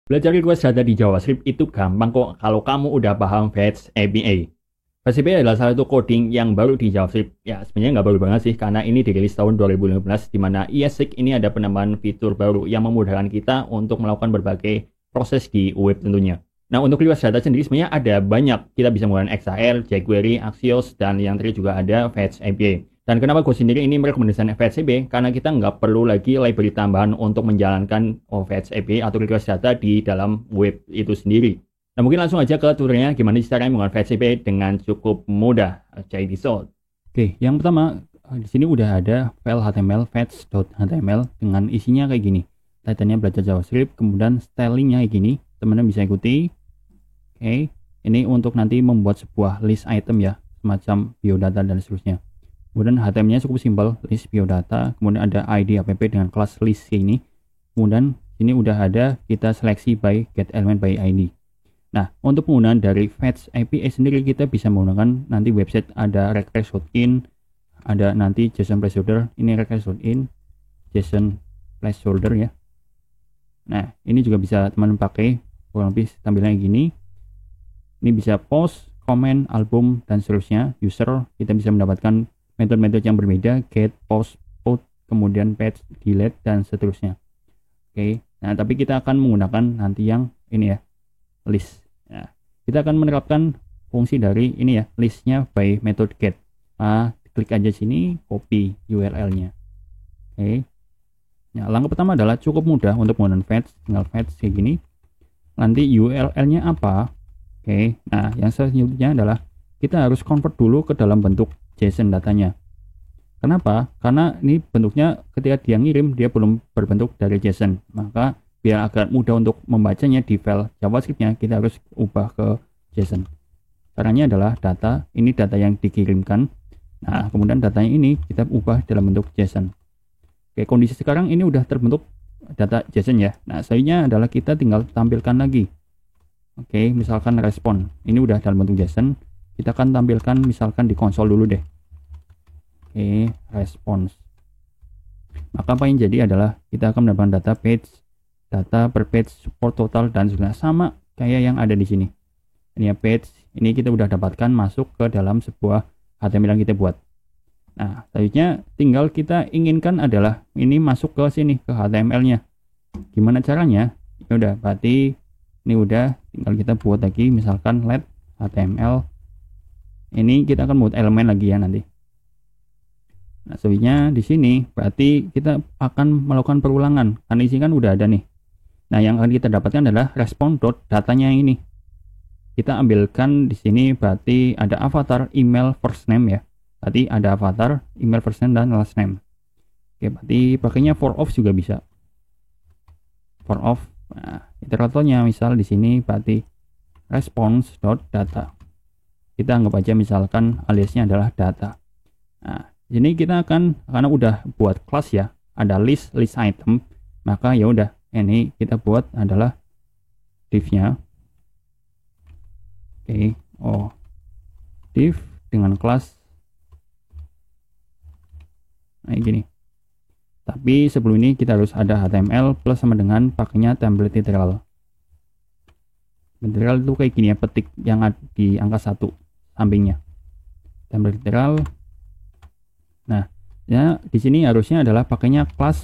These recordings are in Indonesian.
Belajar request data di JavaScript itu gampang kok kalau kamu udah paham Fetch API. Fetch API adalah salah satu coding yang baru di JavaScript. Ya, sebenarnya nggak baru banget sih, karena ini dirilis tahun 2015, di mana ES6 ini ada penambahan fitur baru yang memudahkan kita untuk melakukan berbagai proses di web tentunya. Nah, untuk request data sendiri sebenarnya ada banyak. Kita bisa menggunakan XAL, jQuery, Axios, dan yang terakhir juga ada Fetch API. Dan kenapa gue sendiri ini merekomendasikan Fetch API? Karena kita nggak perlu lagi library tambahan untuk menjalankan Fetch API atau request data di dalam web itu sendiri. Nah, mungkin langsung aja ke tutorialnya gimana caranya menggunakan Fetch API dengan cukup mudah. Check this out. Oke, yang pertama di sini udah ada file HTML fetch.html dengan isinya kayak gini. Title-nya belajar JavaScript, kemudian stylingnya kayak gini. Teman-teman bisa ikuti. Oke, ini untuk nanti membuat sebuah list item ya, semacam biodata dan seterusnya. Kemudian HTML-nya cukup simpel, list biodata, kemudian ada ID app dengan kelas list ini. Kemudian ini udah ada kita seleksi by get element by ID. Nah, untuk penggunaan dari Fetch API sendiri kita bisa menggunakan nanti website ada request.in, ada nanti JSON placeholder, ini request.in, JSON placeholder ya. Nah, ini juga bisa teman pakai kurang lebih tampilannya gini. Ini bisa post, comment, album, dan seterusnya. User kita bisa mendapatkan metode-metode yang berbeda, get, post, put, kemudian patch, delete, dan seterusnya. Oke, nah tapi kita akan menggunakan nanti yang ini ya, list. Nah, kita akan menerapkan fungsi dari ini ya, listnya by method get. Klik aja sini, copy URL-nya. Oke. Nah, langkah pertama adalah cukup mudah untuk menggunakan fetch, tinggal fetch kayak gini. Nanti URL-nya apa? Oke, nah yang selanjutnya adalah kita harus convert dulu ke dalam bentuk JSON datanya. Kenapa? Karena ini bentuknya ketika dia ngirim dia belum berbentuk dari JSON. Maka biar agak mudah untuk membacanya di file JavaScript-nya kita harus ubah ke JSON. Caranya adalah data, ini data yang dikirimkan. Nah, kemudian datanya ini kita ubah dalam bentuk JSON. Oke, kondisi sekarang ini udah terbentuk data JSON ya. Nah, selanjutnya adalah kita tinggal tampilkan lagi. Oke, misalkan respon. Ini udah dalam bentuk JSON. Kita akan tampilkan misalkan di konsol dulu deh. Oke, response. Maka apa yang jadi adalah kita akan mendapatkan data page, data per page, support total, dan juga sama kayak yang ada di sini. Ini ya page, ini kita udah dapatkan masuk ke dalam sebuah HTML yang kita buat. Nah, selanjutnya tinggal kita inginkan adalah ini masuk ke sini, ke HTML-nya. Gimana caranya? Ya udah, berarti ini udah, tinggal kita buat lagi, misalkan let HTML. Ini kita akan buat elemen lagi ya nanti. Nah, selanjutnya di sini berarti kita akan melakukan perulangan karena isi kan udah ada nih. Nah, yang akan kita dapatkan adalah respon.datanya ini. Kita ambilkan di sini berarti ada avatar, email, first name ya. Berarti ada avatar, email, first name, dan last name. Oke, berarti pakainya for of juga bisa. For of. Nah, iteratornya misal di sini berarti response.data. Kita anggap aja misalkan aliasnya adalah data. Nah, ini kita akan karena udah buat kelas ya, ada list item, maka ya udah ini kita buat adalah div-nya. Oke, div dengan kelas kayak gini. Tapi sebelum ini kita harus ada HTML plus sama dengan pakainya template literal. Literal itu kayak gini ya, petik yang ada di angka 1 sampingnya. Template literal. Nah, ya di sini harusnya adalah pakainya kelas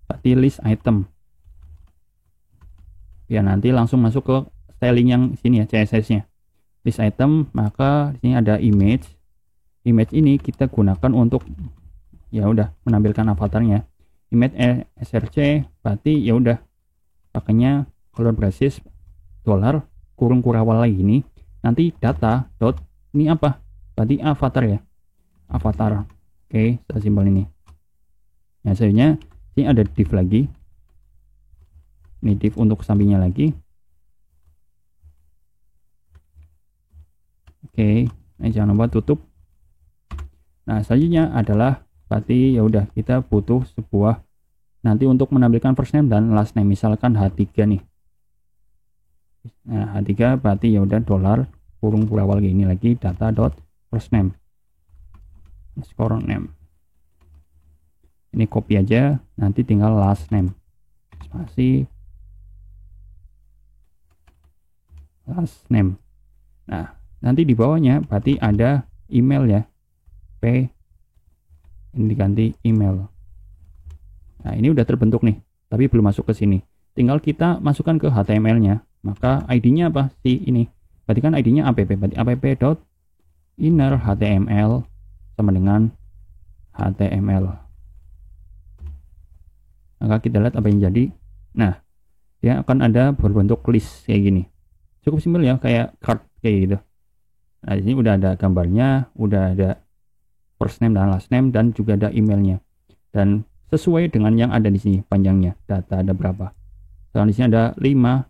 berarti list item. Ya nanti langsung masuk ke styling yang sini ya, CSS-nya. List item, maka di sini ada image. Image ini kita gunakan untuk ya udah menampilkan avatarnya. Image src berarti ya udah pakainya color braces dollar kurung kurawal lagi ini. Nanti data dot ini apa? Berarti avatar ya. Avatar. Oke, sesimpel ini. Nah, selanjutnya ini ada div lagi. Ini div untuk sampingnya lagi. Oke, nah jangan lupa tutup. Nah, selanjutnya adalah berarti ya udah kita butuh sebuah nanti untuk menampilkan first name dan last name, misalkan H3 nih. Nah, H3 berarti ya udah dollar kurung kurawal gini lagi data dot first name score name. Ini copy aja, nanti tinggal last name spasi last name. Nah, nanti di bawahnya berarti ada email ya. P ini diganti email. Nah, ini udah terbentuk nih, tapi belum masuk ke sini. Tinggal kita masukkan ke HTML-nya. Maka ID-nya apa sih ini? Berarti kan ID-nya app. Berarti app.inner HTML sama dengan HTML. Maka kita lihat apa yang jadi. Nah, dia akan ada berbentuk list kayak gini. Cukup simpel ya, kayak card kayak gitu. Nah, di sini udah ada gambarnya, udah ada first name dan last name, dan juga ada emailnya. Dan sesuai dengan yang ada di sini panjangnya, data ada berapa. Sekarang di sini ada 5.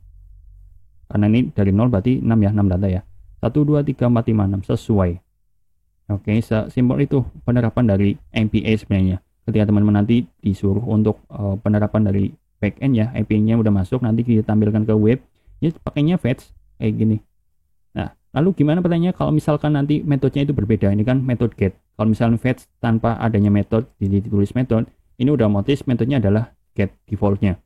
Karena ini dari 0 berarti 6 ya, 6 data ya. 1 2 3 4 5 6 sesuai. Oke, sesimpel itu penerapan dari MPA sebenarnya. Ketika teman-teman nanti disuruh untuk penerapan dari backend ya, API-nya udah masuk, nanti kita tampilkan ke web, ya pakainya fetch kayak gini. Nah, lalu gimana pertanyaannya kalau misalkan nanti metodenya itu berbeda? Ini kan metode get. Kalau misalnya fetch tanpa adanya metode, jadi ditulis metode, ini udah otomatis metodenya adalah get defaultnya.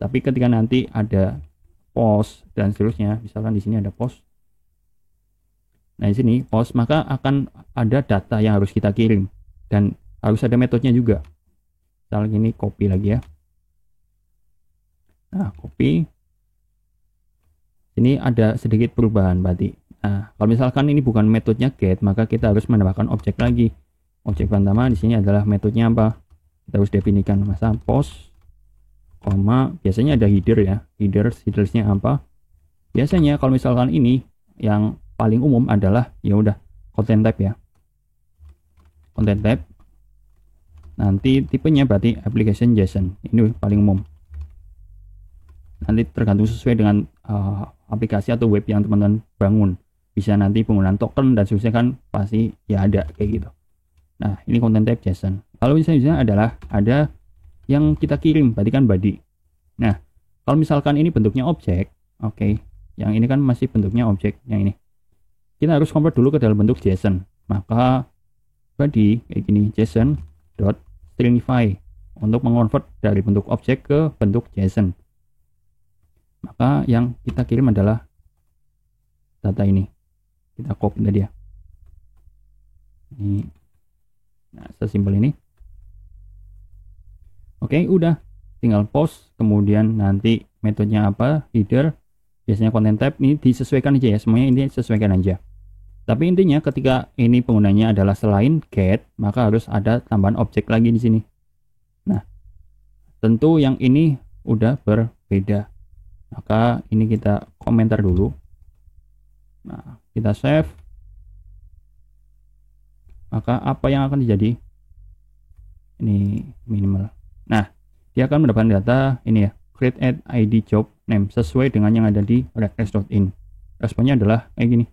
Tapi ketika nanti ada post dan seterusnya, misalkan di sini ada post. Nah, di sini post, maka akan ada data yang harus kita kirim dan harus ada metodenya juga. Misalnya ini copy lagi ya. Nah, copy. Ini ada sedikit perubahan berarti. Nah, kalau misalkan ini bukan metodenya get, maka kita harus menambahkan objek lagi. Objek pertama di sini adalah metodenya apa? Kita harus definisikan masa post, koma, biasanya ada header ya. Headersnya apa? Biasanya kalau misalkan ini yang paling umum adalah ya udah content type ya. Content type. Nanti tipenya berarti application JSON. Ini paling umum. Nanti tergantung sesuai dengan aplikasi atau web yang teman-teman bangun. Bisa nanti penggunaan token dan seterusnya kan pasti ya ada kayak gitu. Nah, ini content type JSON. Kalau misalnya adalah ada yang kita kirim, berarti kan body. Nah, kalau misalkan ini bentuknya objek, oke. Yang ini kan masih bentuknya objek, yang ini. Kita harus convert dulu ke dalam bentuk JSON. Maka body kayak gini, JSON.stringify untuk mengonvert dari bentuk objek ke bentuk JSON. Maka yang kita kirim adalah data ini. Kita copy tadi ya. Ini. Nah, sesimpel ini. Oke, udah. Tinggal post, kemudian nanti metodenya apa, header, biasanya content type, ini disesuaikan aja ya, semuanya ini sesuaikan aja. Tapi intinya ketika ini penggunanya adalah selain get, maka harus ada tambahan objek lagi di sini. Nah, tentu yang ini udah berbeda. Maka ini kita komentar dulu. Nah, kita save. Maka apa yang akan terjadi? Ini minimal. Nah, dia akan mendapatkan data ini ya, create add ID job name sesuai dengan yang ada di request.in. Responnya adalah kayak gini.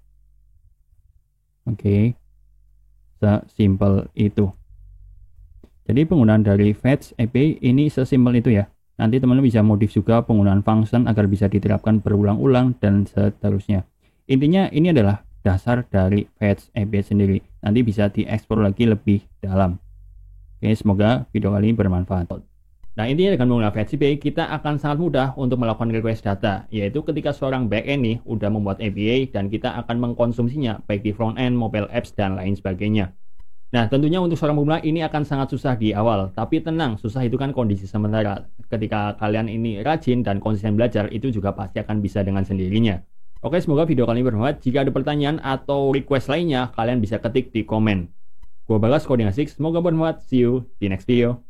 Oke. Sesimpel itu. Jadi penggunaan dari fetch API ini sesimpel itu ya. Nanti teman-teman bisa modif juga penggunaan function agar bisa diterapkan berulang-ulang dan seterusnya. Intinya ini adalah dasar dari fetch API sendiri. Nanti bisa dieksplor lagi lebih dalam. Oke, semoga video kali ini bermanfaat. Nah, intinya dengan menggunakan fetch API, kita akan sangat mudah untuk melakukan request data, yaitu ketika seorang backend nih udah membuat API dan kita akan mengkonsumsinya baik di front end, mobile apps, dan lain sebagainya. Nah, tentunya untuk seorang pemula ini akan sangat susah di awal, tapi tenang, susah itu kan kondisi sementara. Ketika kalian ini rajin dan konsisten belajar, itu juga pasti akan bisa dengan sendirinya. Oke, semoga video kali ini bermanfaat. Jika ada pertanyaan atau request lainnya, kalian bisa ketik di komen. Gua Bagas Coding Asik, semoga bermanfaat. See you di next video.